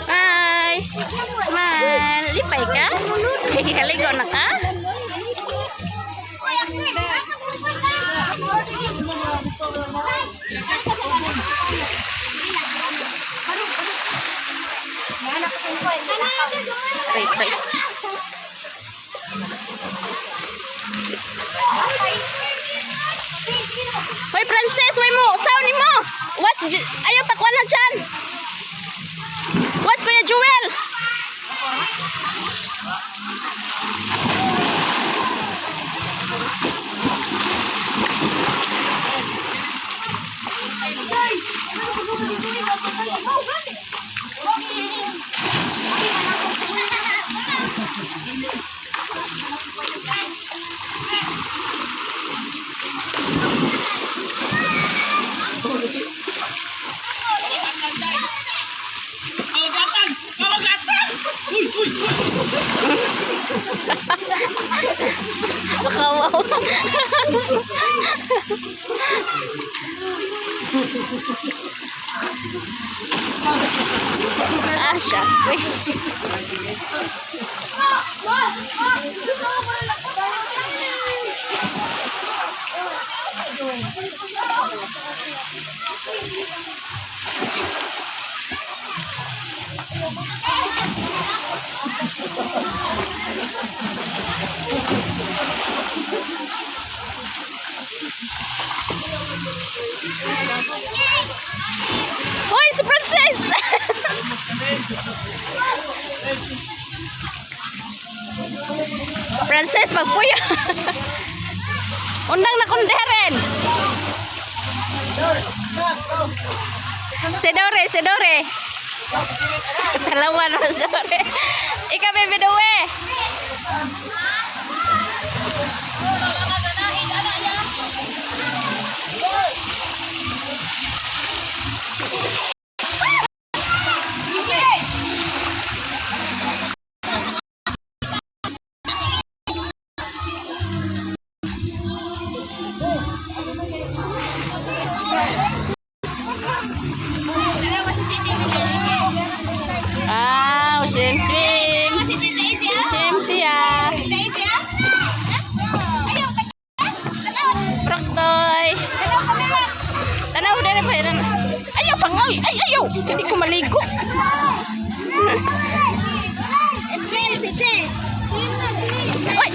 Hi! Smile! Lipay ka? Haligo na ka? Right. Hoy Princess, way mo, sauni mo. Ayaw takwa na dyan. Was Kuya Jewel. Makawaw. Asya. Hoy, si Princess! Princess, magpuyo! Undang na kunderen! Sedore! Talawan mo, Sedore! Ika, bebe, dawe! Swim siya. Proktoy. Tanaw dere pa yan. Ayaw pangoy. Ayaw. Hindi ko maligo. Swim si. Oy.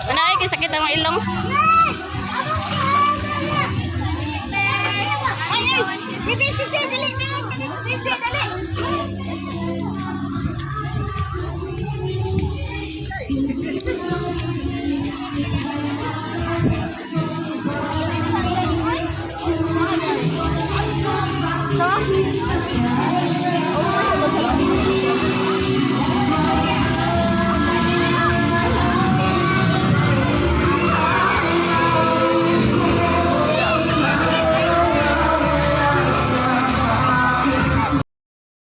Manay kay sakit ang ilong. Bibi si dali. Si dali. So?